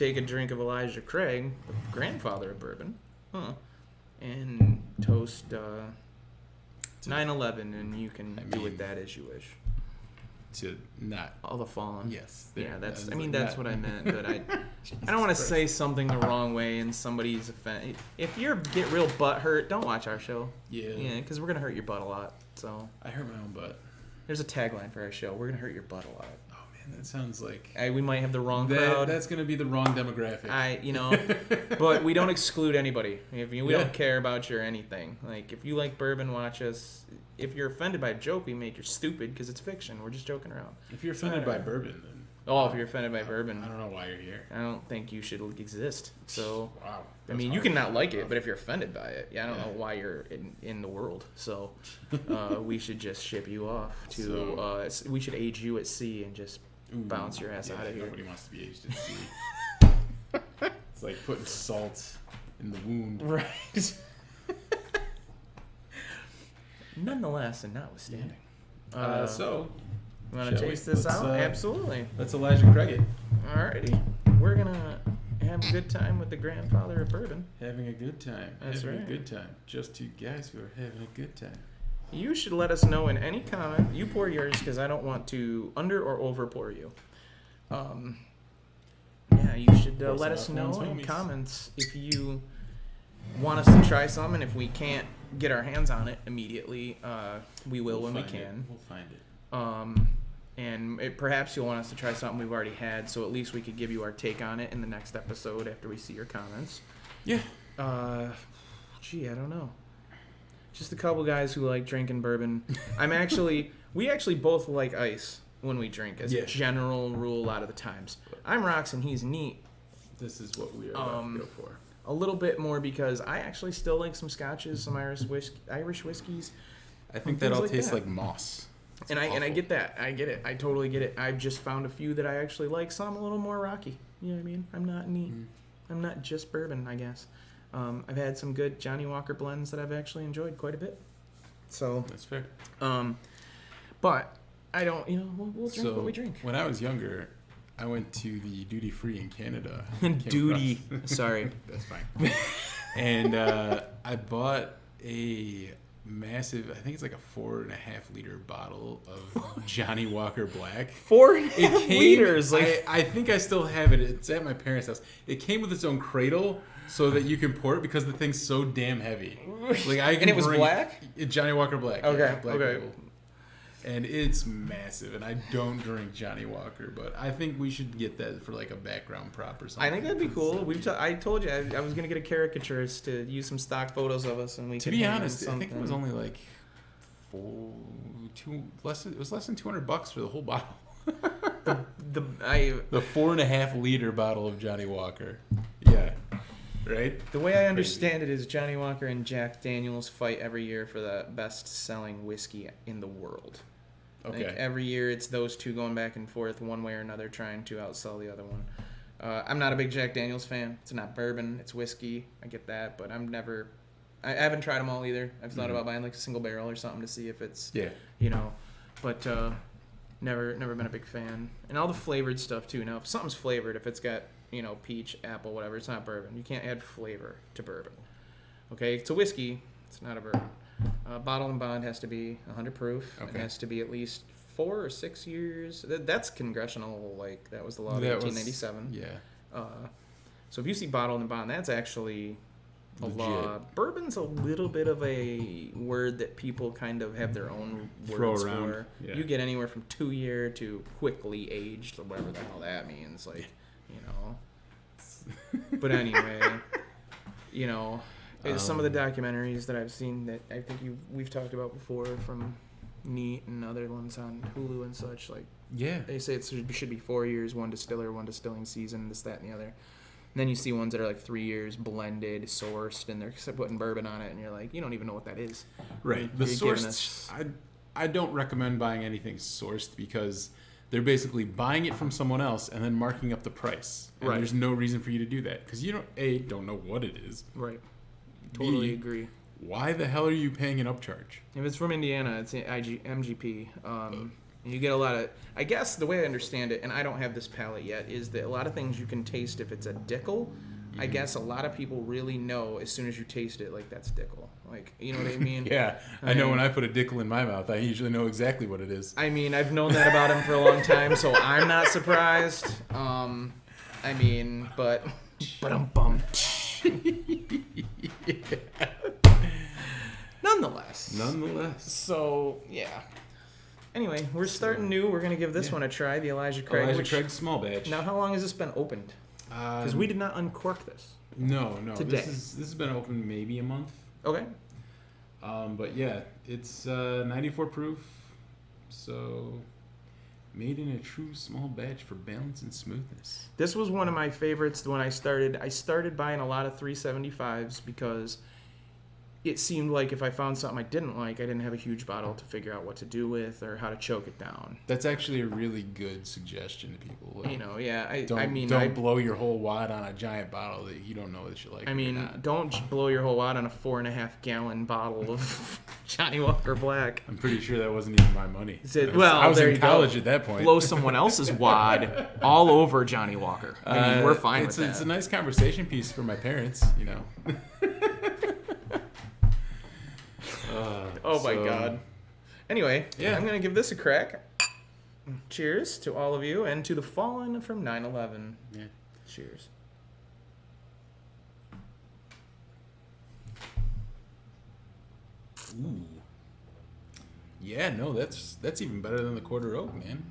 take a drink of Elijah Craig, the grandfather of bourbon, and toast 9/11, and you can do with that as you wish. To not all the fallen. Yes. Yeah, that's what I meant. But I don't want to say something the wrong way and somebody's offended. If you get real butt hurt, don't watch our show. Yeah, because we're gonna hurt your butt a lot. So I hurt my own butt. There's a tagline for our show. We're gonna hurt your butt a lot. Oh man, that sounds like we might have the wrong crowd. That's gonna be the wrong demographic. But we don't exclude anybody. We don't care about your anything. Like if you like bourbon, watch us. If you're offended by a joke we make, you're stupid because it's fiction. We're just joking around. If you're offended by bourbon, then if you're offended by bourbon, I don't know why you're here. I don't think you should exist. So wow. I mean, you can not like it, but if you're offended by it, I don't know why you're in the world. So we should just ship you off to. We should age you at sea and just bounce your ass out of here. Nobody wants to be aged at sea. It's like putting salt in the wound. Right. Nonetheless, and notwithstanding. So, you want to taste this out? Absolutely. Let's Elijah Craig it. Alrighty. We're going to have a good time with the grandfather of bourbon. Having a good time. That's right. Having a good time. Just two guys who are having a good time. You should let us know in any comment. You pour yours because I don't want to under or over pour you. You should let us know in comments if you want us to try some, and if we can't get our hands on it immediately, we will when we can. We'll find it. And perhaps you'll want us to try something we've already had, so at least we could give you our take on it in the next episode after we see your comments. Yeah. I don't know. Just a couple guys who like drinking bourbon. We actually both like ice when we drink as a general rule a lot of the times. I'm rocks and he's neat. This is what we are about to go for. A little bit more because I actually still like some scotches, some Irish whiskeys. I think that all tastes like moss. And I get that. I get it. I totally get it. I've just found a few that I actually like. Some a little more rocky. You know what I mean? I'm not neat. I'm not just bourbon, I guess. I've had some good Johnny Walker blends that I've actually enjoyed quite a bit. So that's fair. But I don't. We'll drink what we drink. When I was younger, I went to the duty free in Canada. Sorry. That's fine. And I bought a massive, I think it's like a 4.5 liter bottle of Johnny Walker Black. 4.5 liters. I think I still have it. It's at my parents' house. It came with its own cradle so that you can pour it because the thing's so damn heavy. And it was black? Johnny Walker Black. Okay. Yeah, black label. And it's massive, and I don't drink Johnny Walker, but I think we should get that for like a background prop or something. I think that'd be cool. I told you I was gonna get a caricaturist to use some stock photos of us, and we. To be honest, I think it was only like it was less than $200 for the whole bottle. the 4.5 liter bottle of Johnny Walker. Yeah. Right? The way I understand it is Johnny Walker and Jack Daniels fight every year for the best-selling whiskey in the world. Okay. Like every year it's those two going back and forth one way or another trying to outsell the other one. I'm not a big Jack Daniels fan. It's not bourbon. It's whiskey. I get that, but I haven't tried them all either. I've thought about buying like a single barrel or something to see if it's, but never been a big fan. And all the flavored stuff too. Now, if something's flavored, if it's got, peach, apple, whatever, it's not bourbon. You can't add flavor to bourbon. Okay, it's a whiskey. It's not a bourbon. Bottle and bond has to be 100 proof. Okay. It has to be at least 4 or 6 years. That's congressional. That was the law of 1897. So if you see bottle and bond, that's actually a law. Bourbon's a little bit of a word that people kind of have their own words for. Yeah. You get anywhere from 2 year to quickly aged, or whatever the hell that means. But anyway, some of the documentaries that I've seen that I think we've talked about before from Neat and other ones on Hulu and such, they say it should be 4 years, one distiller, one distilling season, this, that, and the other. And then you see ones that are 3 years, blended, sourced, and they're putting bourbon on it, and you're like, you don't even know what that is. Right. The sourced, I don't recommend buying anything sourced because they're basically buying it from someone else and then marking up the price. And there's no reason for you to do that because you don't know what it is. Right. Totally agree. Why the hell are you paying an upcharge? If it's from Indiana, it's MGP. And you get a lot of, I guess the way I understand it, and I don't have this palate yet, is that a lot of things you can taste if it's a Dickel. I guess a lot of people really know as soon as you taste it, like, that's Dickel. Like, you know what I mean? Yeah. I know when I put a Dickel in my mouth, I usually know exactly what it is. I mean, I've known that about him for a long time, so I'm not surprised. I mean, but I'm bummed. Nonetheless. So, yeah. Anyway, we're starting new. We're going to give this one a try, the Elijah Craig. Elijah Craig small batch. Now, how long has this been opened? Because we did not uncork this. No. Today. This has been open maybe a month. Okay. But yeah, it's 94 proof. So made in a true small batch for balance and smoothness. This was one of my favorites when I started. I started buying a lot of 375s because it seemed like if I found something I didn't like, I didn't have a huge bottle to figure out what to do with or how to choke it down. That's actually a really good suggestion to people. Like, you know, yeah. Don't blow your whole wad on a giant bottle that you don't know that you like. I mean, don't blow your whole wad on a 4.5 gallon bottle of Johnny Walker Black. I'm pretty sure that wasn't even my money. I was in college at that point. Blow someone else's wad all over Johnny Walker. I mean, we're fine with that. It's a nice conversation piece for my parents, you know. Oh my God. Anyway, yeah. I'm going to give this a crack. Cheers to all of you and to the fallen from 9/11. Yeah. Cheers. Ooh. Yeah, no, that's even better than the Quarter Oak, man.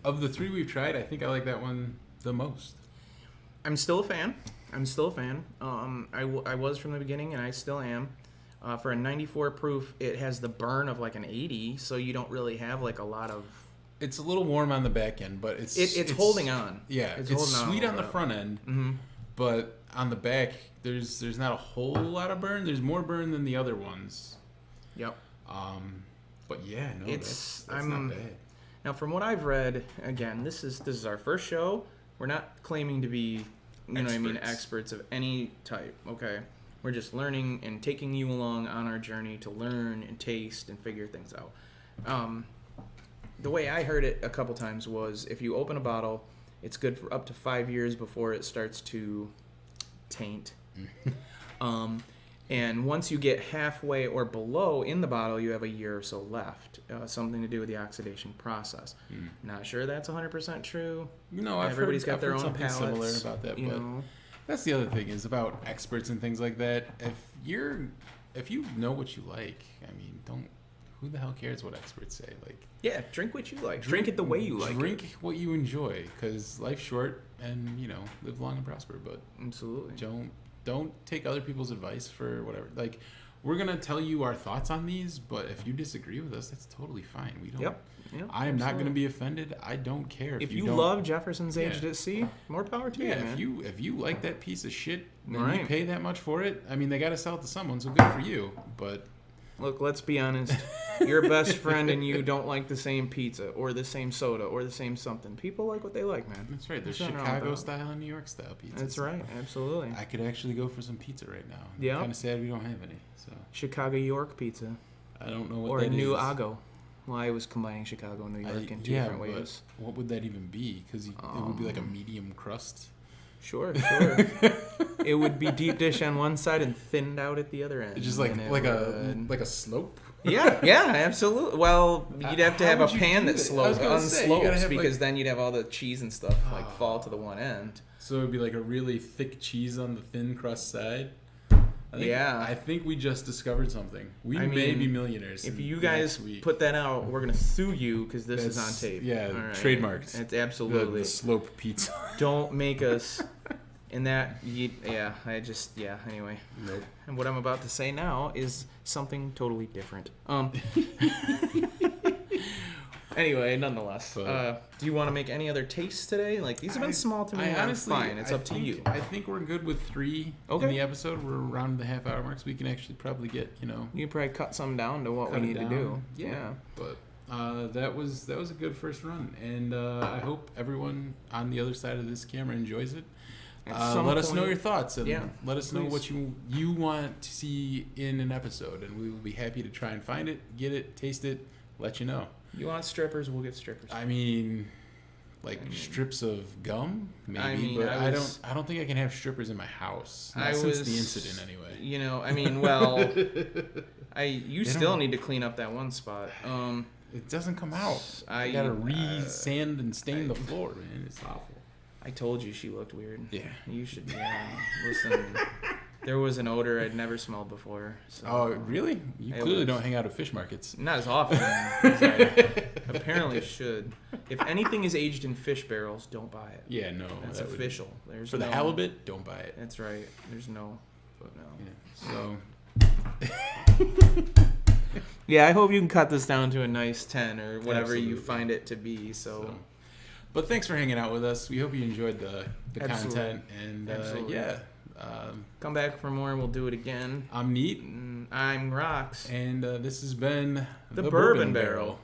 Of the three we've tried, I think I like that one the most. I'm still a fan. I was from the beginning, and I still am. For a 94 proof, it has the burn of like an 80, so you don't really have like a lot of... It's a little warm on the back end, but it's holding on. Yeah, it's sweet on the front end, but on the back, there's not a whole lot of burn. There's more burn than the other ones. Yep. But yeah, no, that's not bad. Now, from what I've read, again, this is our first show. We're not claiming to be, experts of any type. Okay. We're just learning and taking you along on our journey to learn and taste and figure things out. The way I heard it a couple times was if you open a bottle, it's good for up to 5 years before it starts to taint. And once you get halfway or below in the bottle, you have a year or so left. Something to do with the oxidation process. Not sure that's 100% true. No, Everybody's got their own something palates, similar about that, but that's the other thing is about experts and things like that. If you know what you like, I mean, who the hell cares what experts say? Like, yeah, drink what you like. Drink it the way you like it. Drink what you enjoy, because life's short, and live long and prosper. But absolutely, don't take other people's advice for whatever. Like, we're gonna tell you our thoughts on these, but if you disagree with us, that's totally fine. We don't. Yep, I am not gonna be offended. I don't care if you love Jefferson's Aged at Sea. More power to you, man. If you like that piece of shit and you pay that much for it, I mean, they gotta sell it to someone, so good for you. But look, let's be honest. Your best friend and you don't like the same pizza or the same soda or the same something. People like what they like, man. That's right. There's Chicago style and New York style pizza. That's right. Absolutely. I could actually go for some pizza right now. Yeah. I'm kind of sad we don't have any. So Chicago York pizza. I don't know what or that is. Or New Ago. Well, I was combining Chicago and New York in two different ways. What would that even be? Because it would be like a medium crust. Sure. It would be deep dish on one side and thinned out at the other end. It's just like a slope. Yeah, absolutely. Well, you'd have to have a pan that unslopes because then you'd have all the cheese and stuff fall to the one end. So it would be like a really thick cheese on the thin crust side. I think we just discovered something. We may be millionaires. If you guys put that out, we're gonna sue you because this is on tape. Yeah, right. Trademarked. It's absolutely the slope pizza. Don't make us. And that, anyway. Nope. And what I'm about to say now is something totally different. Anyway, nonetheless. Do you want to make any other tastes today? Like, these have been small to me. Honestly, fine. It's up to you. I think we're good with 3 in the episode. We're around the half-hour mark, so we can actually probably get, You can probably cut some down to what we need to do. Yeah. But that was a good first run. And I hope everyone on the other side of this camera enjoys it. Let us know your thoughts and let us know what you want to see in an episode, and we will be happy to try and find it, get it, taste it, let you know. You want strippers? We'll get strippers. I mean, strips of gum, maybe. But I don't think I can have strippers in my house. Not since the incident, anyway. You know, I mean, well, you still need to clean up that one spot. It doesn't come out. I gotta re-sand and stain the floor, man. It's awful. I told you she looked weird. Yeah. You should. Listen. There was an odor I'd never smelled before. So, oh, really? You clearly don't hang out at fish markets. Not as often as I apparently should. If anything is aged in fish barrels, don't buy it. Yeah, no. That's official. There's for the halibut, don't buy it. That's right. There's no. Yeah. So. Yeah, I hope you can cut this down to a nice 10 or whatever you find it to be. So. But thanks for hanging out with us. We hope you enjoyed the content. And yeah. Come back for more and we'll do it again. I'm Neat. I'm Rox. And this has been the Bourbon Barrel.